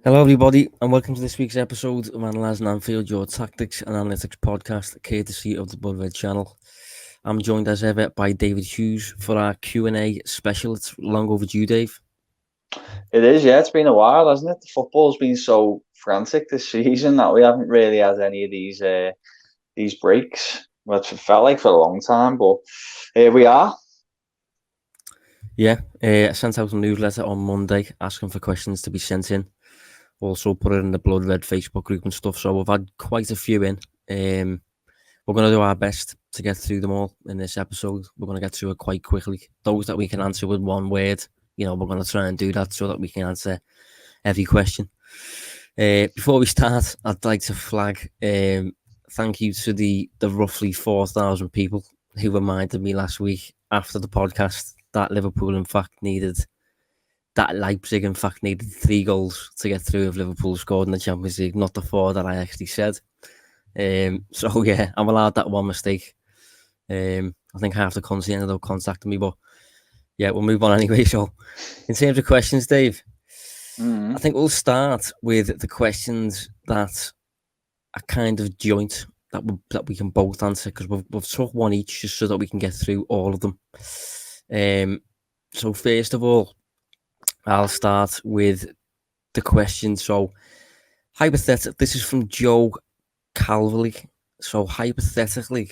Hello, everybody, and welcome to this week's episode of Analysing Anfield, your tactics and analytics podcast, courtesy of the Blood Red channel. I'm joined as ever by David Hughes for our Q&A special. It's long overdue, Dave. It is, yeah. It's been a while, hasn't it? The football's been so frantic this season that we haven't really had any of these breaks. Well, it felt like for a long time, but here we are. Yeah, I sent out a newsletter on Monday asking for questions to be sent in. Also put it in the Blood Red Facebook group and stuff, so we've had quite a few in. We're going to do our best to get through them all in this episode. We're going to get through it quite quickly. Those that we can answer with one word, we're going to try and do that so that we can answer every question. Before we start, I'd like to flag thank you to the roughly 4,000 people who reminded me last week after the podcast that Liverpool, in fact, Leipzig, in fact, needed 3 goals to get through if Liverpool scored in the Champions League, not the 4 that I actually said. So, yeah, I'm allowed that one mistake. I think half the country ended up contacting me, but yeah, we'll move on anyway. So, in terms of questions, Dave, I think we'll start with the questions that are kind of joint that we can both answer, because we've took one each just so that we can get through all of them. So, first of all, I'll start with the question. So, hypothetically, this is from Joe Calverley. So, hypothetically,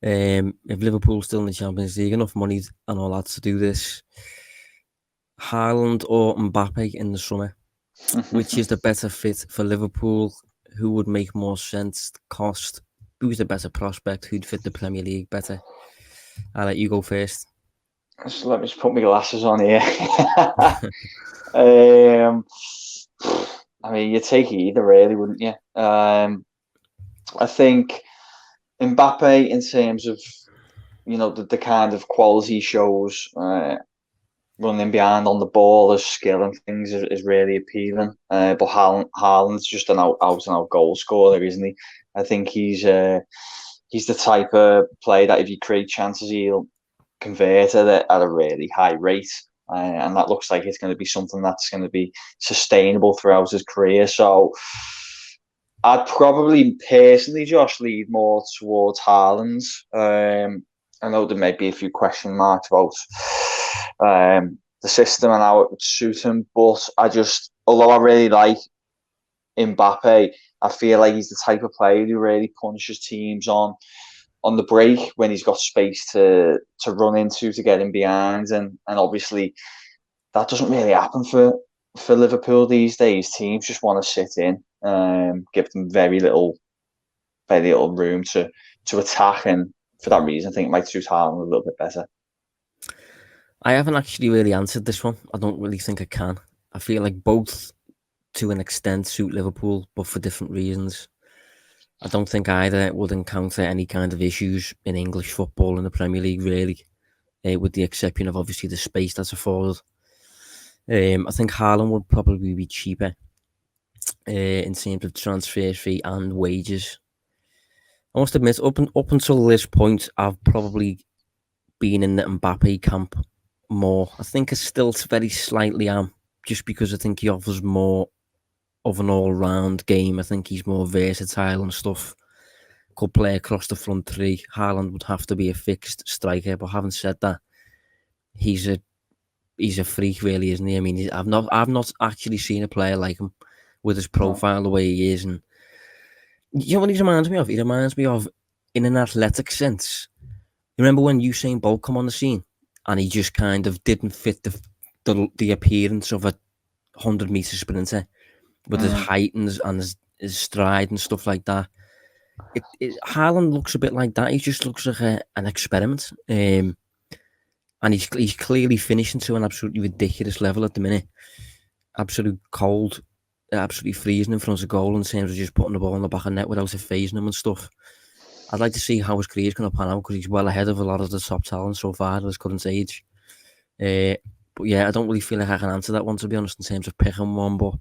if Liverpool's still in the Champions League, enough money and all that to do this, Haaland or Mbappe in the summer, which is the better fit for Liverpool? Who would make more sense? Cost? Who's the better prospect? Who'd fit the Premier League better? I'll let you go first. So let me just put my glasses on here. I mean, you'd take either, really, wouldn't you? I think Mbappe, in terms of the kind of quality he shows, running behind on the ball, his skill and things is really appealing. But Haaland's just an out and out goal scorer, isn't he? I think he's the type of player that if you create chances, he'll convert at a really high rate. And that looks like it's going to be something that's going to be sustainable throughout his career. So I'd probably personally, Josh, lead more towards Haaland's. I know there may be a few question marks about the system and how it would suit him, but although I really like Mbappe, I feel like he's the type of player who really punishes teams on the break when he's got space to run into, to get in behind, and obviously that doesn't really happen for Liverpool these days. Teams just want to sit in, give them very little room to attack, and for that reason, I think it might suit Haaland a little bit better. I haven't actually really answered this one. I don't really think I can. I feel like both, to an extent, suit Liverpool, but for different reasons. I don't think either would encounter any kind of issues in English football in the Premier League, really, with the exception of obviously the space that's afforded. I think Haaland would probably be cheaper in terms of transfer fee and wages. I must admit, up until this point, I've probably been in the Mbappe camp more. I think I still very slightly am, just because I think he offers more of an all-round game. I think he's more versatile and stuff. Could play across the front three. Haaland would have to be a fixed striker, but having said that, he's a freak, really, isn't he? I mean, I've not actually seen a player like him with his profile the way he is, and you know what he reminds me of? He reminds me of, in an athletic sense. You remember when Usain Bolt come on the scene, and he just kind of didn't fit the appearance of a 100-meter sprinter with his height and his stride and stuff like that. Haaland looks a bit like that. He just looks like an experiment. And he's clearly finishing to an absolutely ridiculous level at the minute. Absolute cold, absolutely freezing in front of goal in terms of just putting the ball in the back of net without it phasing him and stuff. I'd like to see how his career's going to pan out, because he's well ahead of a lot of the top talent so far at his current age. But yeah, I don't really feel like I can answer that one, to be honest, in terms of picking one, but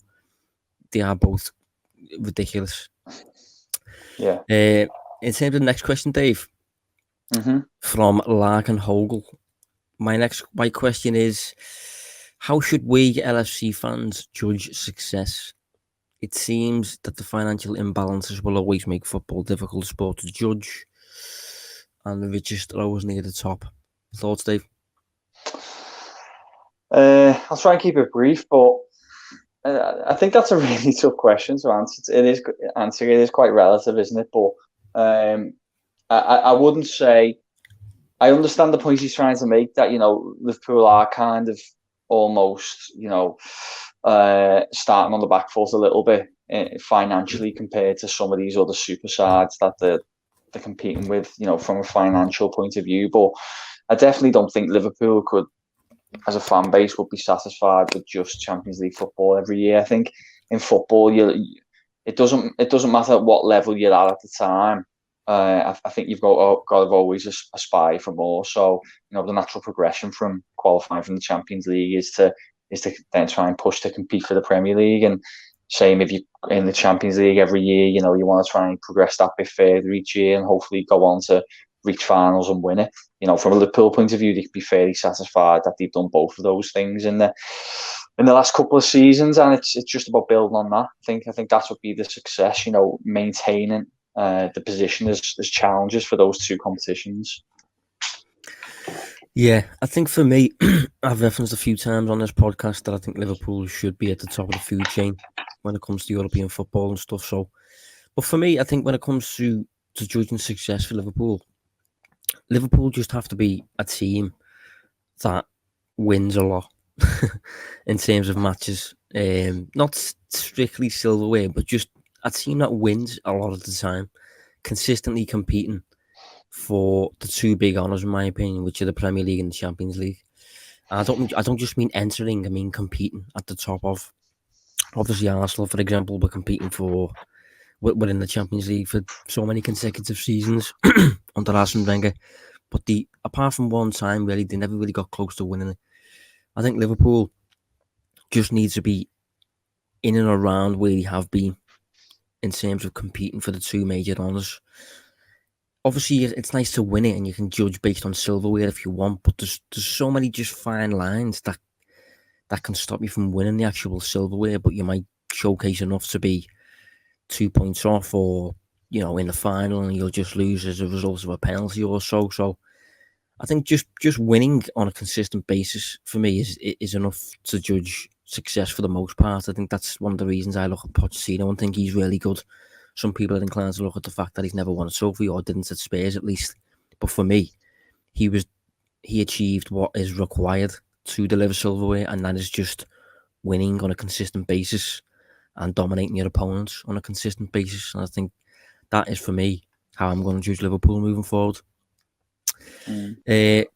they are both ridiculous. Yeah. In terms of the next question, Dave, from Larkin Hogel, my question is, How should we LFC fans judge success? It seems that the financial imbalances will always make football a difficult sport to judge, and the richest are always near the top. Thoughts, Dave? I'll try and keep it brief, but I think that's a really tough question to answer. It is quite relative, isn't it? But I wouldn't say. I understand the point he's trying to make, that Liverpool are kind of almost starting on the back foot a little bit financially compared to some of these other super sides that they're competing with, from a financial point of view. But I definitely don't think Liverpool could, as a fan base, would be satisfied with just Champions League football every year. I think in football, it doesn't matter at what level you're at the time. I think you've got to always aspire for more. So the natural progression from qualifying from the Champions League is to then try and push to compete for the Premier League. And same if you're in the Champions League every year, you want to try and progress that bit further each year and hopefully go on to reach finals and win it. From a Liverpool point of view, they could be fairly satisfied that they've done both of those things in the last couple of seasons, and it's just about building on that. I think that would be the success. Maintaining the position as challenges for those two competitions. Yeah, I think for me, I've referenced a few times on this podcast that I think Liverpool should be at the top of the food chain when it comes to European football and stuff. So, but for me, I think when it comes to judging success for Liverpool just have to be a team that wins a lot in terms of matches. Not strictly silverware, but just a team that wins a lot of the time, consistently competing for the two big honours, in my opinion, which are the Premier League and the Champions League. I don't just mean entering, I mean competing at the top of. Obviously, Arsenal, for example, were competing we're in the Champions League for so many consecutive seasons under Arsene Wenger. But apart from one time, really, they never really got close to winning it. I think Liverpool just needs to be in and around where they have been in terms of competing for the two major honours. Obviously, it's nice to win it, and you can judge based on silverware if you want. But there's so many just fine lines that can stop you from winning the actual silverware. But you might showcase enough to be 2 points off, or in the final, and you'll just lose as a result of a penalty or so. So I think just winning on a consistent basis for me is enough to judge success for the most part. I think that's one of the reasons I look at Pochettino and think he's really good. Some people are inclined to look at the fact that he's never won a trophy, or didn't at Spurs at least. But for me, he achieved what is required to deliver silverware, and that is just winning on a consistent basis and dominating your opponents on a consistent basis. And I think that is, for me, how I'm going to judge Liverpool moving forward.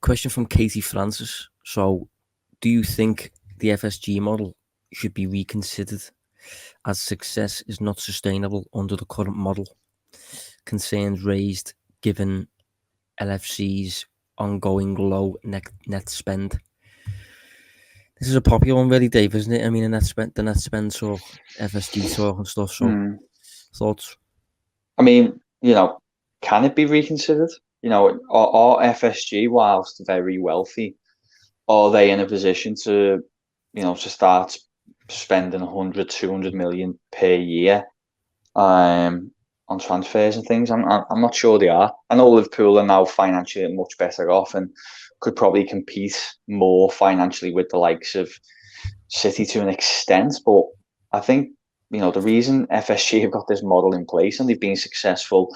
Question from Katie Francis. So, do you think the FSG model should be reconsidered, as success is not sustainable under the current model? Concerns raised given LFC's ongoing low net spend. This is a popular one, really, Dave, isn't it? I mean, the net spend talk, FSG talk and stuff. So, thoughts? I mean, can it be reconsidered? Are FSG, whilst very wealthy, are they in a position to start spending 100, 200 million per year on transfers and things? I'm not sure they are. I know Liverpool are now financially much better off and could probably compete more financially with the likes of City to an extent, but I think the reason FSG have got this model in place and they've been successful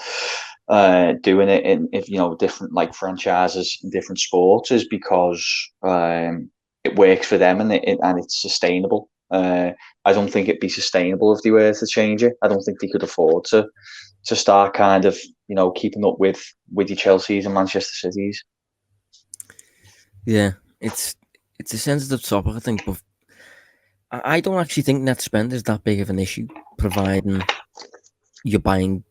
doing it in different franchises in different sports is because it works for them and it's sustainable. I don't think it'd be sustainable if they were to change it. I don't think they could afford to start kind of keeping up with your Chelseas and Manchester Cities. Yeah, it's a sensitive topic, I think, but I don't actually think net spend is that big of an issue, providing you're buying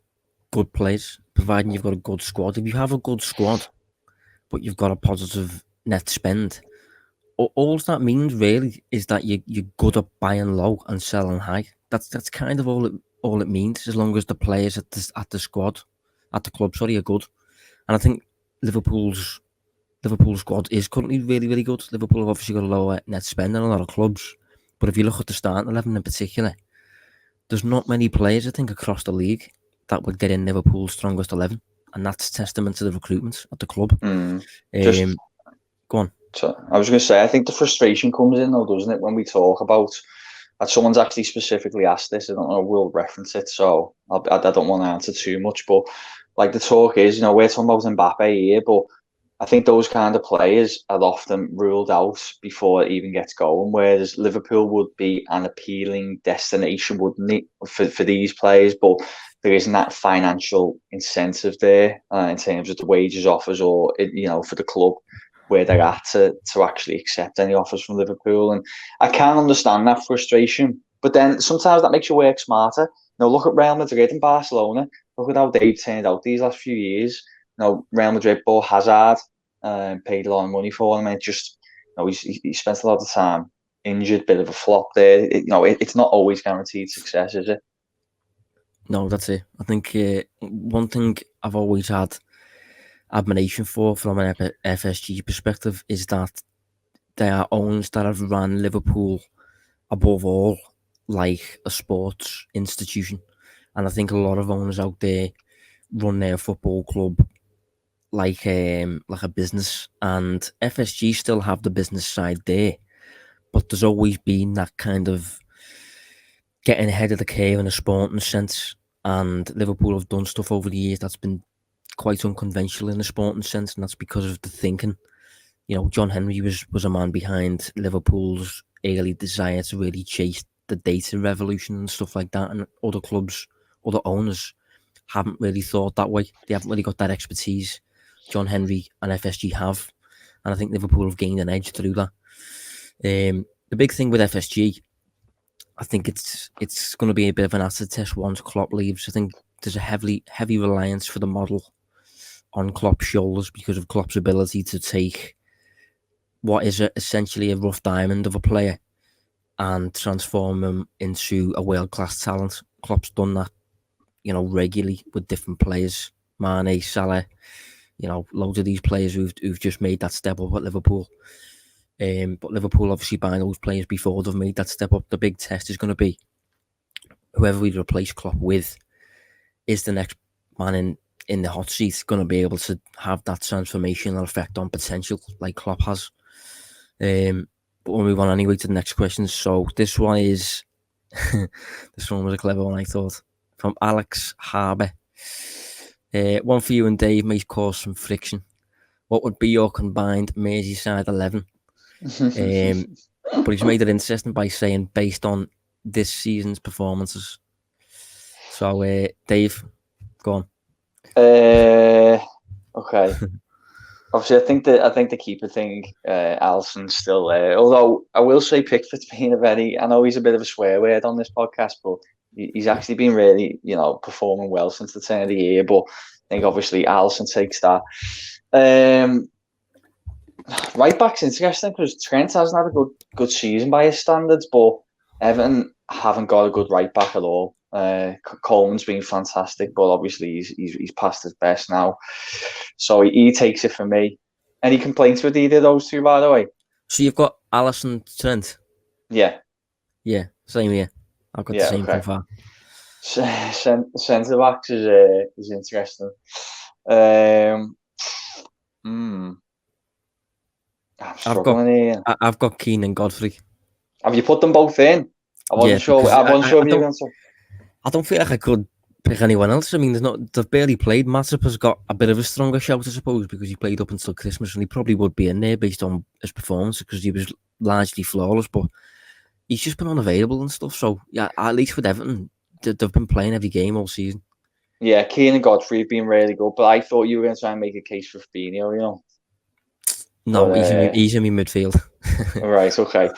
good players, providing you've got a good squad. If you have a good squad, but you've got a positive net spend, all that means really is that you're good at buying low and selling high. That's kind of all it means, as long as the players at the club are good. And I think Liverpool's Liverpool's squad is currently really, really good. Liverpool have obviously got a lower net spend than a lot of clubs. But if you look at the starting 11 in particular, there's not many players, I think, across the league that would get in Liverpool's strongest 11. And that's testament to the recruitment at the club. Just go on. So I was going to say, I think the frustration comes in, though, doesn't it, when we talk about, and someone's actually specifically asked this, I don't know, we'll reference it, so I don't want to answer too much, but like the talk is, we're talking about Mbappe here, but I think those kind of players are often ruled out before it even gets going, whereas Liverpool would be an appealing destination, wouldn't it, for these players, but there isn't that financial incentive there in terms of the wages offers or, for the club where they're at to actually accept any offers from Liverpool. And I can understand that frustration, but then sometimes that makes you work smarter. Look at Real Madrid and Barcelona. Look at how they've turned out these last few years. Real Madrid bought Hazard, paid a lot of money for him, and just, he spent a lot of time injured, bit of a flop there. It's not always guaranteed success, is it? No, that's it. I think one thing I've always had admiration for from an FSG perspective is that they are owners that have run Liverpool above all like a sports institution. And I think a lot of owners out there run their football club like a business, and FSG still have the business side there, but there's always been that kind of getting ahead of the curve in a sporting sense, and Liverpool have done stuff over the years that's been quite unconventional in a sporting sense, and that's because of the thinking. John Henry was a man behind Liverpool's early desire to really chase the data revolution and stuff like that, and other clubs, other owners haven't really thought that way. They haven't really got that expertise. John Henry and FSG have, and I think Liverpool have gained an edge through that. The big thing with FSG, I think it's going to be a bit of an acid test once Klopp leaves. I think there's a heavy reliance for the model on Klopp's shoulders because of Klopp's ability to take what is essentially a rough diamond of a player and transform him into a world-class talent. Klopp's done that, regularly with different players. Mane, Salah, loads of these players who've just made that step up at Liverpool. But Liverpool obviously buying those players before they've made that step up. The big test is going to be whoever we replace Klopp with is the next man in the hot seat going to be able to have that transformational effect on potential like Klopp has. But we'll move on anyway to the next question. So this one is this one was a clever one, I thought, from Alex Harbour. One for you and Dave, may cause some friction. What would be your combined Merseyside 11? But he's made it interesting by saying based on this season's performances. So, Dave, go on. Okay. Obviously, I think the keeper thing, Alisson's still there. Although I will say Pickford's been I know he's a bit of a swear word on this podcast, but he's actually been really, performing well since the turn of the year. But I think obviously Alisson takes that. Right back's interesting because Trent hasn't had a good season by his standards, but Everton haven't got a good right back at all. Coleman's been fantastic, but obviously he's past his best now. So he takes it for me. Any complaints with either of those two, by the way? So you've got Alisson, Trent? Yeah. Yeah, same here. I've got the same so far. Centre backs is interesting. I'm struggling here. I've got Keane and Godfrey. Have you put them both in? I wasn't sure. I wasn't sure if you were going to. I don't feel like I could pick anyone else. I mean, they've barely played. Matip has got a bit of a stronger shout, I suppose, because he played up until Christmas, and he probably would be in there based on his performance because he was largely flawless. But he's just been unavailable and stuff. So yeah, at least with Everton, they've been playing every game all season. Yeah, Keane and Godfrey have been really good, but I thought you were going to try and make a case for Firmino, No, but, he's in my midfield. Right, okay.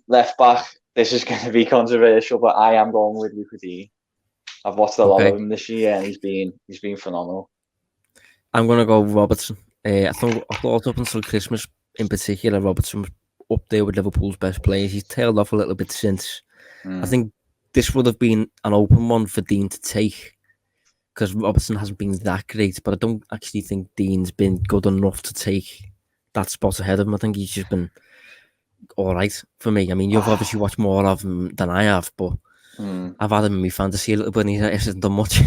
Left back, this is going to be controversial, but I am going with Luca Dean. I've watched a lot of him this year, and he's been phenomenal. I'm going to go Robertson. I thought up until Christmas, in particular, Robertson was up there with Liverpool's best players. He's tailed off a little bit since. I think this would have been an open one for Dean to take. because Robertson hasn't been that great, but I don't actually think Dean's been good enough to take that spot ahead of him. I think he's just been all right for me. I mean, you've obviously watched more of him than I have, but I've had him in my fantasy a little bit and he hasn't done much.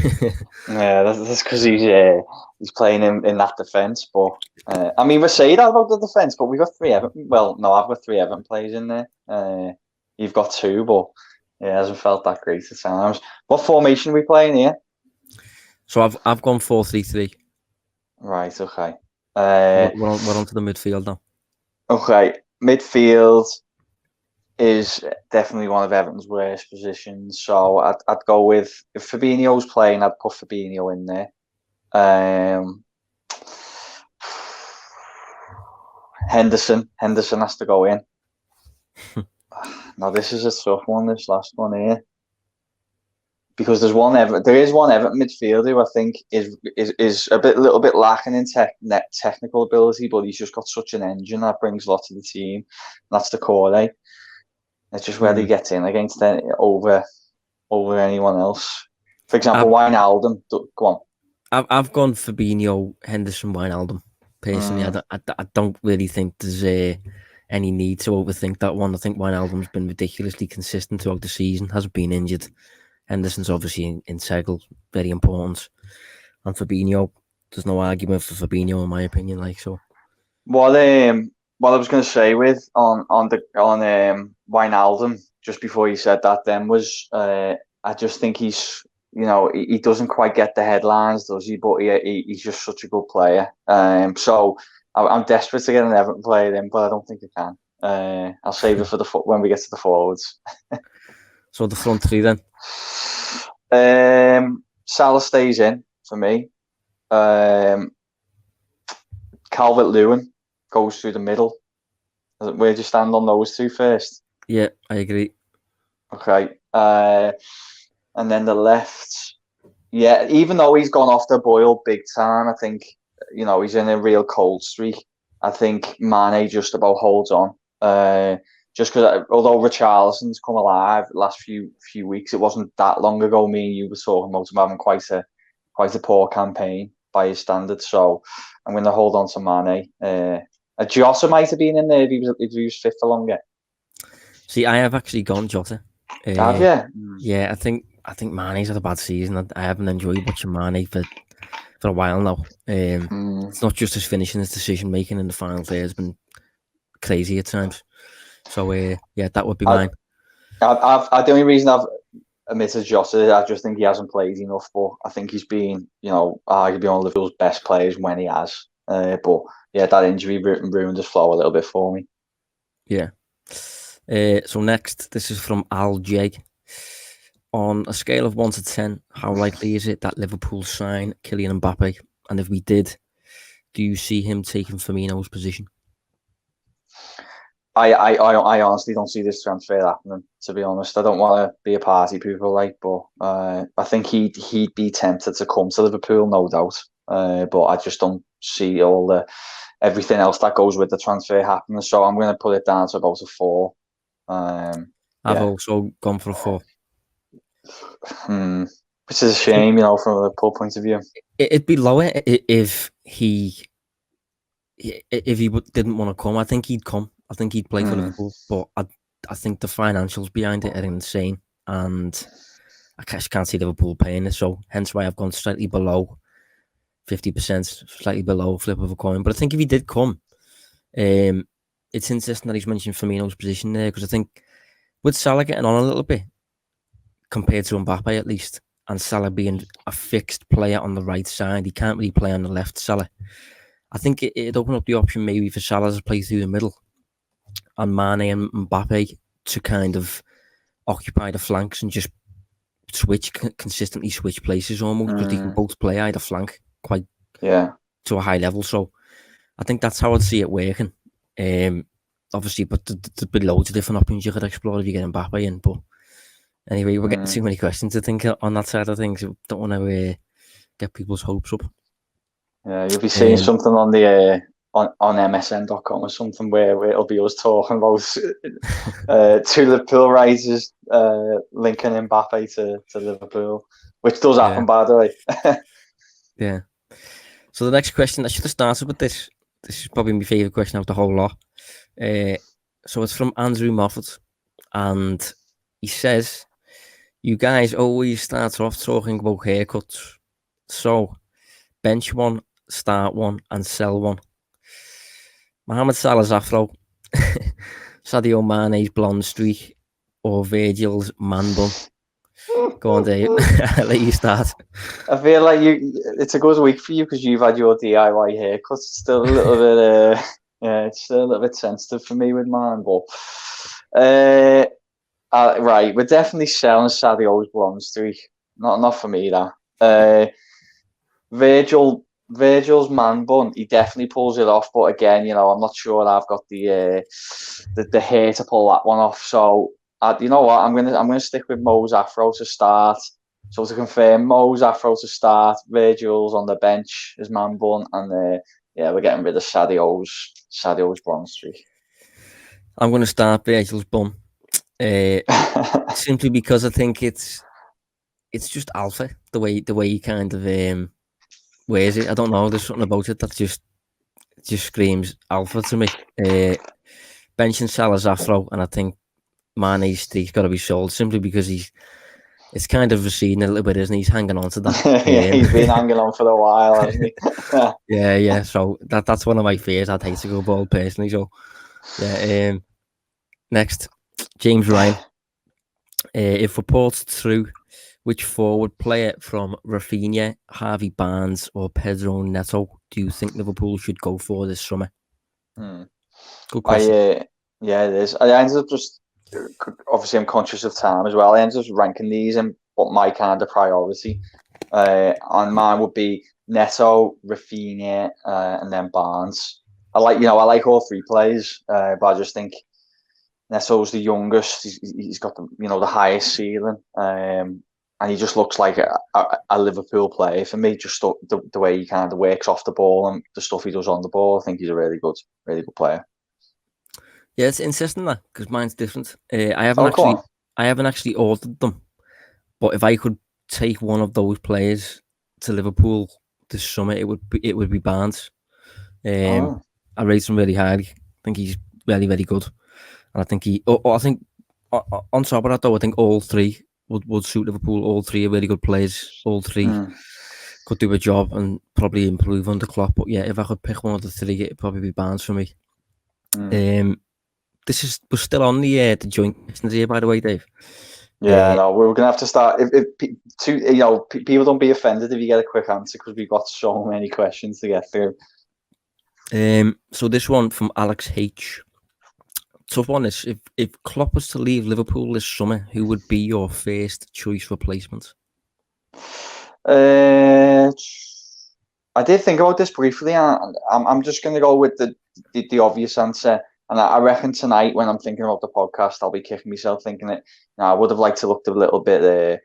Yeah, that's because he's playing in that defence. But I mean, we say that about the defence, but we've got 3 Everton. Well, no, I've got 3 Everton players in there. You've got 2, but yeah, it hasn't felt that great at times. What formation are we playing here? So I've gone 4-3-3. Right, okay. We're on to the midfield now. Okay, midfield is definitely one of Everton's worst positions. So I'd go with, if Fabinho's playing, I'd put Fabinho in there. Henderson has to go in. Now this is a tough one. This last one here, because there is one Everton midfielder who I think is a little bit lacking in technical ability, but he's just got such an engine that brings a lot to the team. And that's the core. It's just whether he gets in against over anyone else. For example, Wijnaldum. Go on. I've gone Fabinho, Henderson, Wijnaldum. Personally, I don't really think there's any need to overthink that one. I think Wijnaldum's been ridiculously consistent throughout the season. Hasn't been injured. Henderson's obviously integral, very important. And Fabinho, there's no argument for Fabinho in my opinion. What I was going to say with on Wijnaldum just before you said that then was I just think he's, he doesn't quite get the headlines, does he? But he's just such a good player. So I'm desperate to get an Everton player in, but I don't think I can. I'll save it for when we get to the forwards. So the front 3 then. Salah stays in for me. Calvert-Lewin goes through the middle. Where do you stand on those 2 first? Yeah, I agree. Okay. And then the left, yeah, even though he's gone off the boil big time, I think, he's in a real cold streak. I think Mane just about holds on. Just because, although Richarlison's come alive the last few weeks, it wasn't that long ago. Me and you were talking about him having quite a poor campaign by his standards. So I'm going to hold on to Mane. Jota might have been in there if he was fit for longer. See, I have actually gone Jota. Have you? Yeah, I think Mane's had a bad season. I haven't enjoyed watching Mane for a while now. It's not just his finishing, his decision making in the final third has been crazy at times. So yeah, that would be mine. The only reason I've omitted Jota, I just think he hasn't played enough. But I think he's been, arguably one of Liverpool's best players when he has. But yeah, that injury ruined his flow a little bit for me. Yeah. So next, this is from Al J. On a scale of 1 to 10, how likely is it that Liverpool sign Kylian Mbappe? And if we did, do you see him taking Firmino's position? I honestly don't see this transfer happening, to be honest. I don't want to be a party pooper, but I think he'd be tempted to come to Liverpool, no doubt. But I just don't see everything else that goes with the transfer happening. So I'm going to put it down to about a 4. I've also gone for a 4. Which is a shame, from a Liverpool point of view. It'd be lower if he didn't want to come. I think he'd come. I think he'd play for Liverpool, but I think the financials behind it are insane, and I just can't see Liverpool paying it. So hence why I've gone slightly below 50%, slightly below flip of a coin. But I think if he did come, it's interesting that he's mentioned Firmino's position there, because I think with Salah getting on a little bit compared to Mbappe at least, and Salah being a fixed player on the right side, he can't really play on the left, Salah. I think it'd open up the option maybe for Salah to play through the middle and Mane and Mbappe to kind of occupy the flanks and just consistently switch places almost, because they can both play either flank quite to a high level. So I think that's how I'd see it working. Obviously, but there'd be loads of different options you could explore if you get Mbappe in. But anyway, we're getting too many questions to think on that side of things. Don't want to get people's hopes up. Yeah, you'll be seeing something on the on MSN.com or something where it'll be us talking about two Liverpool writers linking Mbappe to Liverpool. which does happen, by the way. Yeah. So the next question, I should have started with this. This is probably my favourite question out of the whole lot. So it's from Andrew Moffat, and he says, "You guys always start off talking about haircuts. So bench one, start one, and sell one. Mohamed Salah's afro, Sadio Mane's blonde streak, or Virgil's man bun." Go on, Dave. I'll let you start. I feel like it's a good week for you because you've had your DIY haircut. It's still a little bit, it's still a little bit sensitive for me with mine. But right, we're definitely selling Sadio's blonde streak. Not for me that. Virgil's man bun, he definitely pulls it off. But again, I'm not sure I've got the hair to pull that one off. So you know what? I'm gonna stick with Mo's afro to start. So to confirm, Mo's afro to start, Virgil's on the bench, his man bun, and we're getting rid of Sadio's blonde streak. I'm going to start Virgil's bun, simply because I think it's just alpha the way he kind of wears it. I don't know. There's something about it that just screams alpha to me. Benching Salah's afro, and I think Mane's streak's got to be sold simply because it's kind of receding a little bit, isn't he? He's hanging on to that. He's been hanging on for a while, hasn't he? yeah. So that's one of my fears. I'd hate to go bald personally. So yeah. Next, James Ryan. If reports true, which forward player from Rafinha, Harvey Barnes, or Pedro Neto do you think Liverpool should go for this summer? Good question. Yeah, it is. I ended up just, obviously I'm conscious of time as well. I ended up ranking these and what my kind of priority. And mine would be Neto, Rafinha, and then Barnes. I like all three players, but I just think Neto's the youngest. He's got the highest ceiling, and he just looks like a Liverpool player for me. Just the way he kind of works off the ball and the stuff he does on the ball. I think he's a really good player. Yeah, it's interesting that because mine's different. I haven't actually ordered them, but if I could take one of those players to Liverpool this summer, it would be Barnes. I rate him really highly. I think he's very, very good, and I think on top of that though, I think all three would suit Liverpool. All three are really good players. All three could do a job and probably improve under Klopp. But yeah, if I could pick one of the three, it'd probably be Barnes for me. We're still on the joint questions here, by the way, Dave. Yeah, no, we're gonna have to start. People don't be offended if you get a quick answer because we've got so many questions to get through. So this one from Alex H. Tough one is if Klopp was to leave Liverpool this summer, who would be your first choice replacement? I did think about this briefly, and I'm just gonna go with the obvious answer. And I reckon tonight, when I'm thinking about the podcast, I'll be kicking myself thinking that I would have liked to look a little bit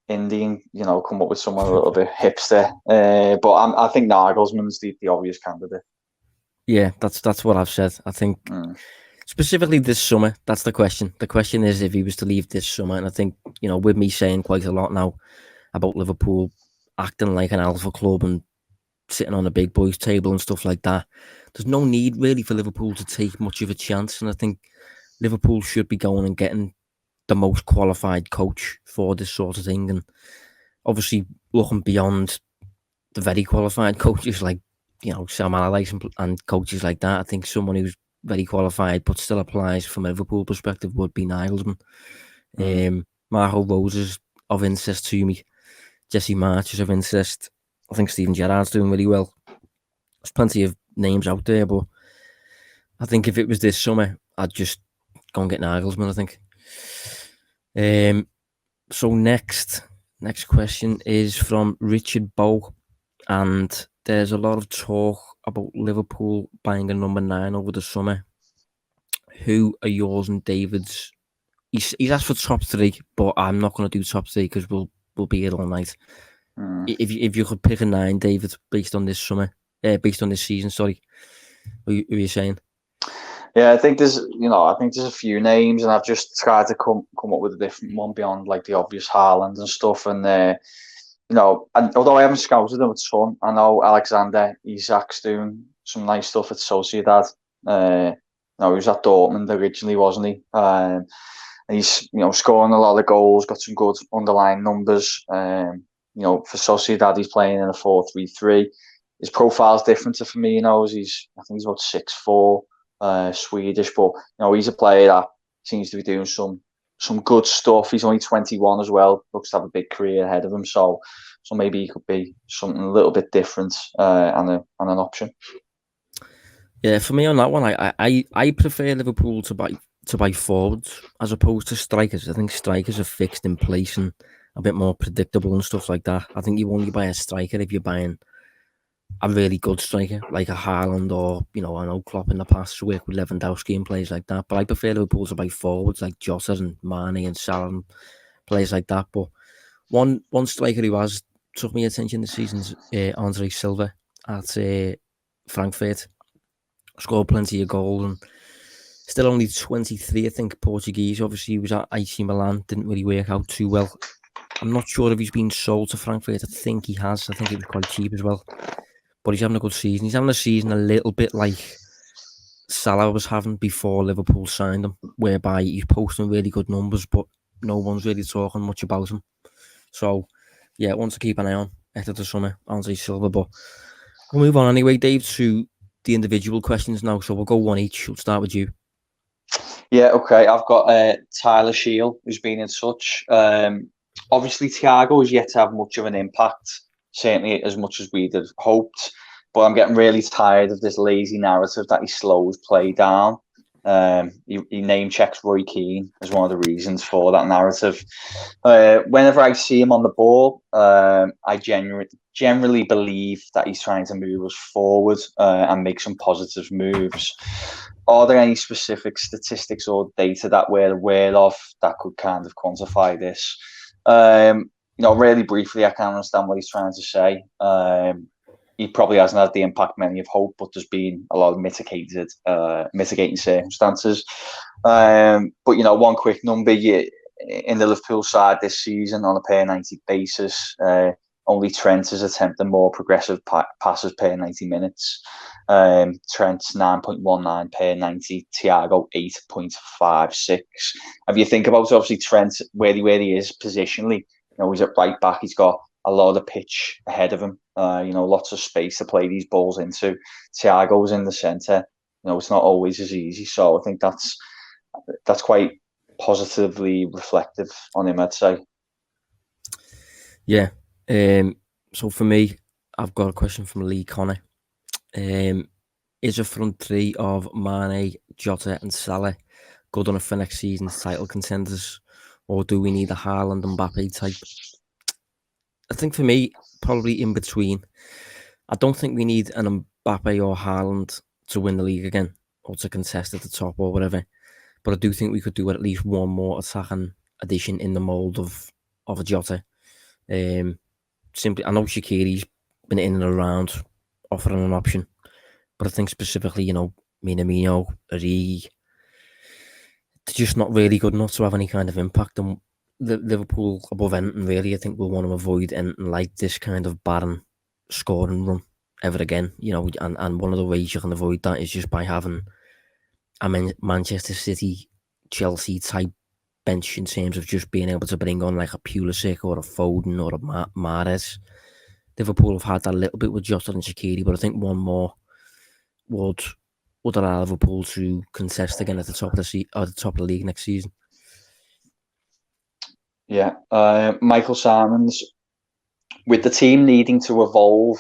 Indian, come up with someone a little bit hipster. But I think Nagelsmann's the obvious candidate. Yeah, that's what I've said. I think specifically this summer, that's the question. The question is if he was to leave this summer, and I think with me saying quite a lot now about Liverpool acting like an alpha club and sitting on a big boys table and stuff like that, there's no need really for Liverpool to take much of a chance, and I think Liverpool should be going and getting the most qualified coach for this sort of thing, and obviously looking beyond the very qualified coaches like Sam Allardyce and coaches like that. I think someone who's very qualified but still applies from a Liverpool perspective would be Nagelsmann. Marco Rose is of interest to me. Jesse March is of interest. I think Steven Gerrard's doing really well. There's plenty of names out there, but I think if it was this summer, I'd just go and get Nagelsmann, I think. So next question is from Richard Bow, and there's a lot of talk about Liverpool buying a number 9 over the summer. Who are yours and David's? He's asked for top 3, but I'm not going to do top 3 because we'll be here all night. If you could pick a 9, David, based on this season, sorry, who are you saying? Yeah, I think there's a few names, and I've just tried to come up with a different one beyond like the obvious Haaland and stuff. And and although I haven't scouted him a ton, I know Alexander Isak's doing some nice stuff at Sociedad. He was at Dortmund originally, wasn't he? And he's scoring a lot of goals, got some good underlying numbers. For Sociedad, he's playing in a 4-3-3. His profile's different to Firmino's. I think he's about 6'4", Swedish, but he's a player that seems to be doing some good stuff. He's only 21 as well. Looks to have a big career ahead of him. So maybe he could be something a little bit different and an option. Yeah, for me on that one, I prefer Liverpool to buy forwards as opposed to strikers. I think strikers are fixed in place and a bit more predictable and stuff like that. I think you only buy a striker if you're buying a really good striker like a Haaland, or I know Klopp in the past worked with Lewandowski and players like that. But I prefer Liverpool to buy forwards like Jota and Mane and Salah and players like that. But one striker who has took me attention this season's Andrei Silva at Frankfurt. Scored plenty of goals and still only 23, I think, Portuguese. Obviously, he was at AC Milan, didn't really work out too well. I'm not sure if he's been sold to Frankfurt. I think he has. I think it was quite cheap as well. But he's having a good season. He's having a season a little bit like Salah was having before Liverpool signed him, whereby he's posting really good numbers, but no one's really talking much about him. So, yeah, one to keep an eye on after the summer, Andrei Silva. But we'll move on anyway, Dave, to the individual questions now. So we'll go one each. We'll start with you. Yeah, okay. I've got Tyler Shield, who's been in touch. Obviously, Thiago is yet to have much of an impact, certainly as much as we'd have hoped. But I'm getting really tired of this lazy narrative that he slows play down. He name checks Roy Keane as one of the reasons for that narrative. Whenever I see him on the ball, I generally believe that he's trying to move us forward and make some positive moves. Are there any specific statistics or data that we're aware of that could kind of quantify this? Really briefly, I can understand what he's trying to say. He probably hasn't had the impact many have hoped, but there's been a lot of mitigating circumstances. But one quick number, in the Liverpool side this season on a per 90 basis, only Trent has attempted more progressive passes per 90 minutes. Trent's 9.19 per 90, Thiago 8.56. If you think about it, obviously Trent, where he is positionally, he's at right back. He's got a lot of the pitch ahead of him. Lots of space to play these balls into. Thiago's in the centre. It's not always as easy. So I think that's quite positively reflective on him, I'd say. Yeah. So for me, I've got a question from Lee Connor. Is a front three of Mane, Jota and Salah good enough for next season's title contenders, or do we need a Haaland and Mbappe type? I think for me, probably in between. I don't think we need an Mbappe or Haaland to win the league again or to contest at the top or whatever. But I do think we could do at least one more attacking addition in the mould of a Jota. Simply, I know Shaqiri's been in and around offering an option, but I think specifically, Minamino, Origi, they're just not really good enough to have any kind of impact. And Liverpool above anything, really, I think we'll want to avoid anything like this kind of barren scoring run ever again. And one of the ways you can avoid that is just by having a Manchester City, Chelsea type bench in terms of just being able to bring on like a Pulisic or a Foden or a Mahrez. Liverpool have had that a little bit with Jota and Shaqiri, but I think one more would allow Liverpool to contest again at the top of the league next season. Yeah, Michael Simons, with the team needing to evolve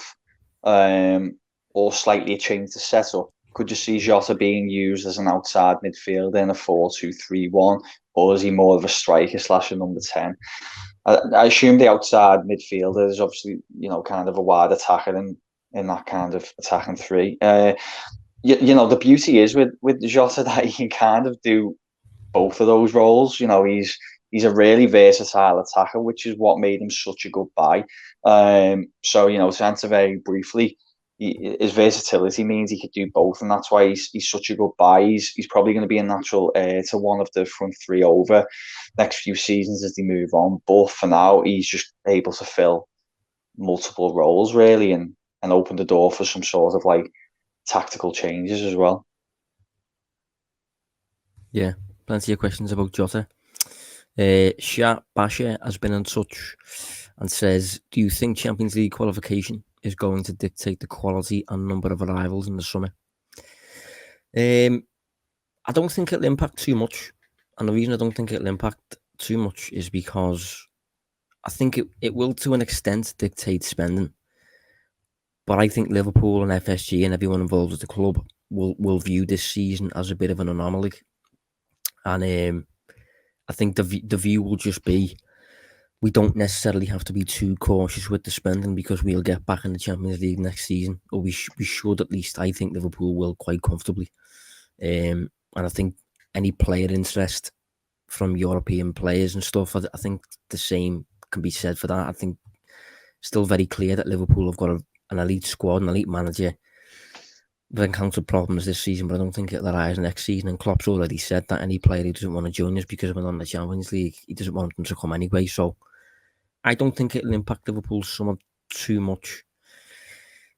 or slightly change the setup, could you see Jota being used as an outside midfielder in a 4-2-3-1, or is he more of a striker / a number 10? I assume the outside midfielder is obviously, kind of a wide attacker in that kind of attacking three. The beauty is with Jota that he can kind of do both of those roles. He's a really versatile attacker, which is what made him such a good buy. To answer very briefly, his versatility means he could do both, and that's why he's such a good buy. He's probably going to be a natural heir to one of the front three over next few seasons as they move on. But for now, he's just able to fill multiple roles really, and open the door for some sort of like tactical changes as well. Yeah, plenty of questions about Jota. Shah Basha has been in touch and says, do you think Champions League qualification is going to dictate the quality and number of arrivals in the summer? I don't think it'll impact too much. And the reason I don't think it'll impact too much is because I think it will, to an extent, dictate spending. But I think Liverpool and FSG and everyone involved at the club will view this season as a bit of an anomaly. And I think the view will just be, we don't necessarily have to be too cautious with the spending because we'll get back in the Champions League next season, or we should at least. I think Liverpool will quite comfortably. And I think any player interest from European players and stuff, I think the same can be said for that. I think still very clear that Liverpool have got an elite squad, an elite manager. We've encountered problems this season, but I don't think it'll arise next season. And Klopp's already said that any player who doesn't want to join us because we're on the Champions League, he doesn't want them to come anyway. So I don't think it'll impact Liverpool's summer too much.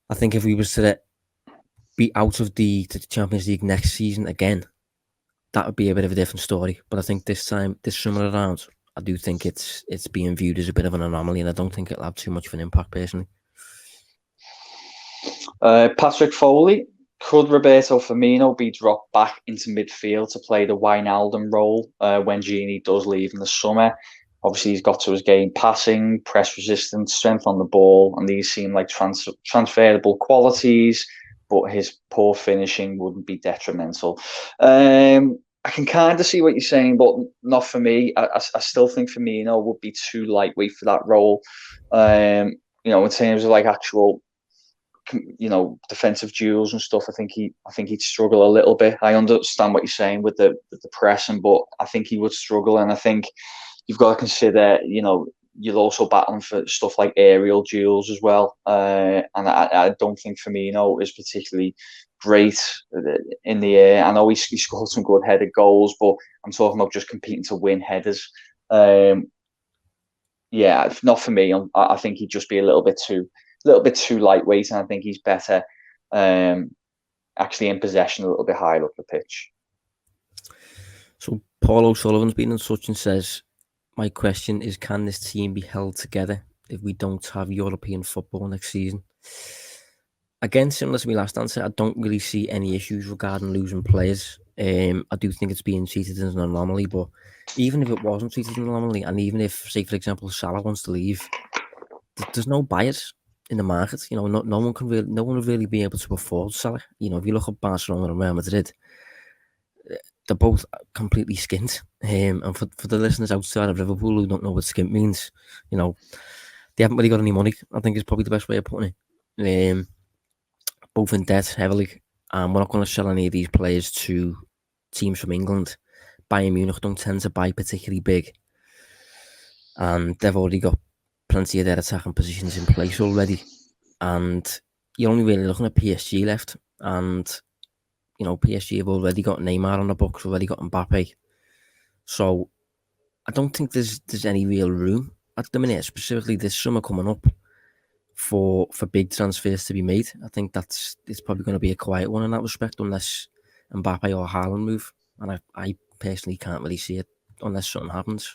I think if we was to be out of the Champions League next season again, that would be a bit of a different story. But I think this summer around, I do think it's being viewed as a bit of an anomaly, and I don't think it'll have too much of an impact personally. Patrick Foley, could Roberto Firmino be dropped back into midfield to play the Wijnaldum role when Gini does leave in the summer? Obviously, he's got to his game passing, press resistance, strength on the ball, and these seem like transferable qualities, but his poor finishing wouldn't be detrimental. I can kind of see what you're saying, but not for me. I still think Firmino would be too lightweight for that role. In terms of like actual, defensive duels and stuff, I think he'd struggle a little bit. I understand what you're saying with the pressing, but I think he would struggle, and I think you've got to consider, you're also battling for stuff like aerial duels as well. And I don't think Firmino is particularly great in the air. I know he scored some good headed goals, but I'm talking about just competing to win headers. Not for me. I think he'd just be a little bit too lightweight, and I think he's better actually in possession a little bit higher up the pitch. So Paul O'Sullivan's been in touch and says, my question is, can this team be held together if we don't have European football next season? Again, similar to my last answer, I don't really see any issues regarding losing players. I do think it's being treated as an anomaly, but even if it wasn't treated as an anomaly, and even if, say, for example, Salah wants to leave, there's no buyers in the market. No one will really be able to afford Salah. If you look at Barcelona and Real Madrid, they're both completely skint. And for the listeners outside of Liverpool who don't know what skint means, they haven't really got any money, I think is probably the best way of putting it. Both in debt heavily, and we're not going to sell any of these players to teams from England. Bayern Munich don't tend to buy particularly big, and they've already got plenty of their attacking positions in place already. And you're only really looking at PSG left, and PSG have already got Neymar on the books, already got Mbappe. So I don't think there's any real room at the minute, specifically this summer coming up, for big transfers to be made. I think it's probably going to be a quiet one in that respect, unless Mbappe or Haaland move. And I personally can't really see it unless something happens.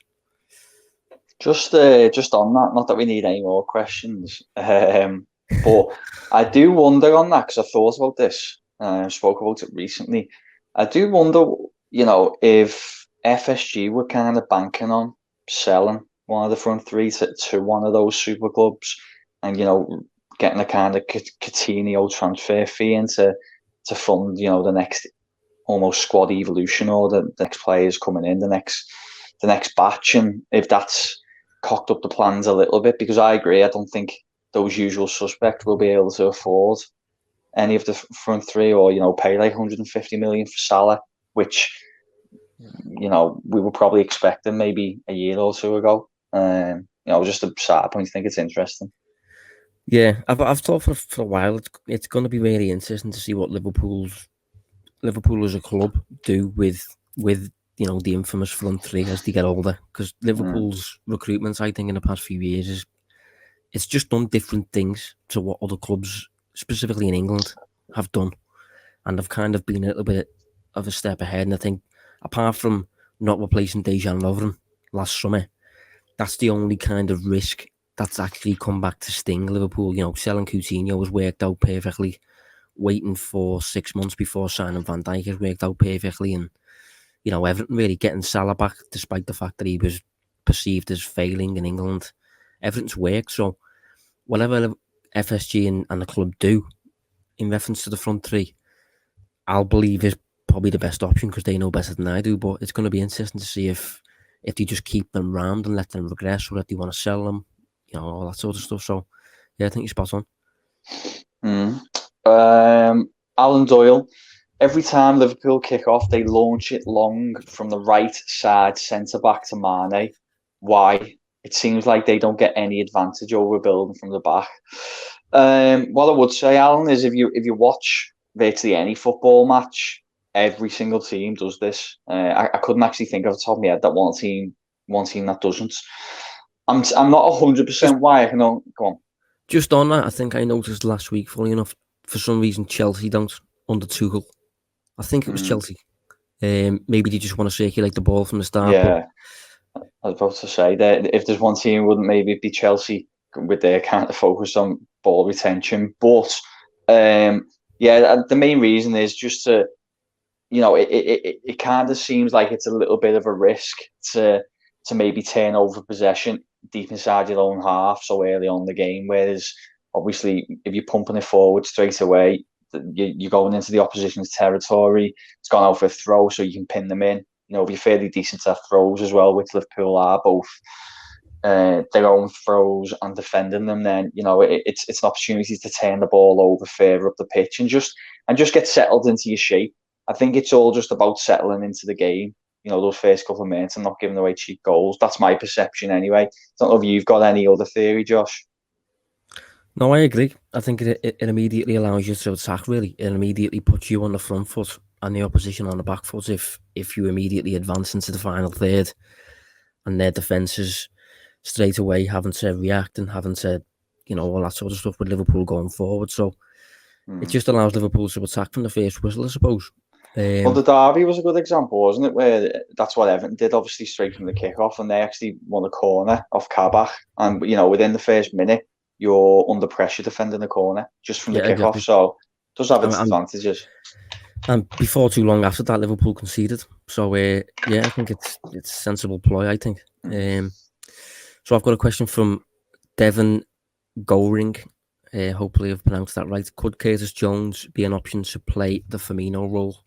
Just on that, not that we need any more questions, but I do wonder on that, because I thought about this. I spoke about it recently. I do wonder, if FSG were kind of banking on selling one of the front three to one of those super clubs, and getting a kind of Coutinho transfer fee into to fund the next almost squad evolution, or the next players coming in, the next batch, and if that's cocked up the plans a little bit, because I agree, I don't think those usual suspects will be able to afford any of the front three, or pay like 150 million for Salah, which we were probably expecting maybe a year or two ago. Just a side point. I think it's interesting. Yeah, I've thought for a while it's going to be really interesting to see what Liverpool as a club do with the infamous front three as they get older, because Liverpool's recruitment, I think, in the past few years it's just done different things to what other clubs, specifically in England, have done, and they've kind of been a little bit of a step ahead. And I think, apart from not replacing Dejan Lovren last summer, that's the only kind of risk that's actually come back to sting Liverpool. Selling Coutinho has worked out perfectly. Waiting for 6 months before signing Van Dijk has worked out perfectly, and everything really getting Salah back, despite the fact that he was perceived as failing in England. Everything's worked. So whatever FSG and the club do in reference to the front three, I'll believe is probably the best option because they know better than I do. But it's going to be interesting to see if they just keep them round and let them regress, or if they want to sell them, all that sort of stuff. So yeah, I think you're spot on. Alan Doyle. Every time Liverpool kick off, they launch it long from the right side centre back to Mane. Why? It seems like they don't get any advantage over building from the back. What I would say, Alan, is if you watch virtually any football match, every single team does this. I couldn't actually think of the top of my head that one team that doesn't. I'm not 100% why I can go on. Just on that, I think I noticed last week, funny enough, for some reason Chelsea don't under Tuchel. I think it was Chelsea. Maybe they just want to circulate the ball from the start. Yeah, I was about to say that if there's one team, wouldn't maybe be Chelsea with their kind of focus on ball retention. But the main reason is just to, it kind of seems like it's a little bit of a risk to maybe turn over possession deep inside your own half so early on in the game. Whereas obviously, if you're pumping it forward straight away, you're going into the opposition's territory. It's gone out for a throw, so you can pin them in. Be fairly decent at throws as well, which Liverpool are, both their own throws and defending them. Then it's an opportunity to turn the ball over further up the pitch and just get settled into your shape. I think it's all just about settling into the game. Those first couple of minutes and not giving away cheap goals. That's my perception anyway. I don't know if you've got any other theory, Josh. No, I agree. I think it immediately allows you to attack, really. It immediately puts you on the front foot and the opposition on the back foot if you immediately advance into the final third and their defences straight away having to react and having to, all that sort of stuff with Liverpool going forward. So it just allows Liverpool to attack from the first whistle, I suppose. Well, the derby was a good example, wasn't it? Where that's what Everton did, obviously straight from the kickoff, and they actually won a corner off Kabak. And within the first minute, you're under pressure defending the corner just from the kickoff. Exactly. So it does have its advantages. And before too long after that, Liverpool conceded. So I think it's a sensible ploy, I think. So I've got a question from Devon Goring. Hopefully I've pronounced that right. Could Curtis Jones be an option to play the Firmino role?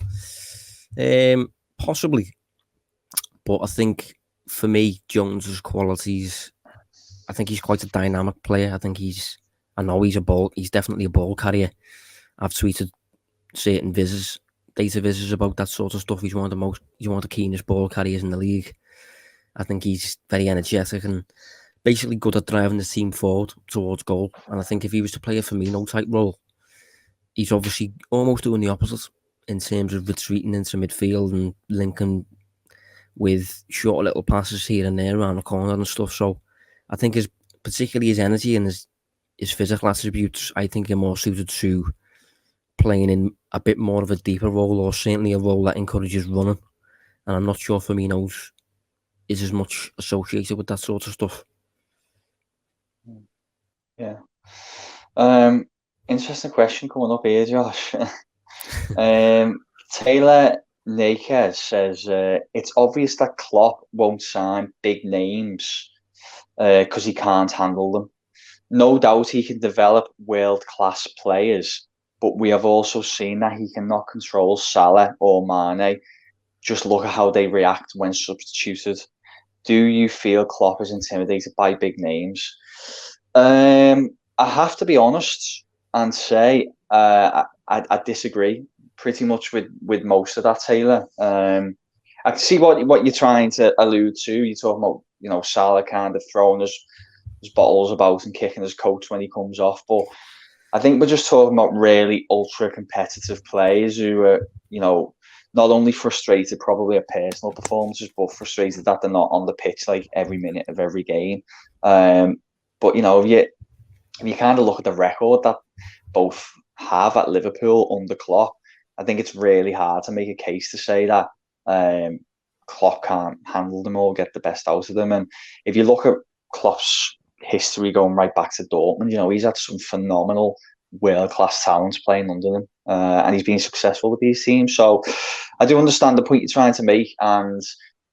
Possibly. But I think, for me, Jones's qualities, I think he's quite a dynamic player. He's definitely a ball carrier. I've tweeted certain data vizzes about that sort of stuff. He's one of the keenest ball carriers in the league. I think he's very energetic and basically good at driving the team forward towards goal. And I think if he was to play a Firmino type role, he's obviously almost doing the opposite in terms of retreating into midfield and linking with short little passes here and there around the corner and stuff. So I think particularly his energy and his physical attributes, I think are more suited to playing in a bit more of a deeper role, or certainly a role that encourages running. And I'm not sure Firmino's is as much associated with that sort of stuff. Yeah. Interesting question coming up here, Josh. Taylor Naked says it's obvious that Klopp won't sign big names because he can't handle them. No doubt he can develop world-class players, but we have also seen that he cannot control Salah or Mane. Just look at how they react when substituted. Do you feel Klopp is intimidated by big names? I have to be honest and say I disagree pretty much with most of that, Taylor. I see what you're trying to allude to. You're talking about Salah kind of throwing us his bottles about and kicking his coats when he comes off. But I think we're just talking about really ultra competitive players who are, not only frustrated probably at personal performances, but frustrated that they're not on the pitch like every minute of every game. But if you kind of look at the record that both have at Liverpool under Klopp, I think it's really hard to make a case to say that Klopp can't handle them or get the best out of them. And if you look at Klopp's history going right back to Dortmund, he's had some phenomenal world-class talents playing under him, and he's been successful with these teams. So I do understand the point you're trying to make, and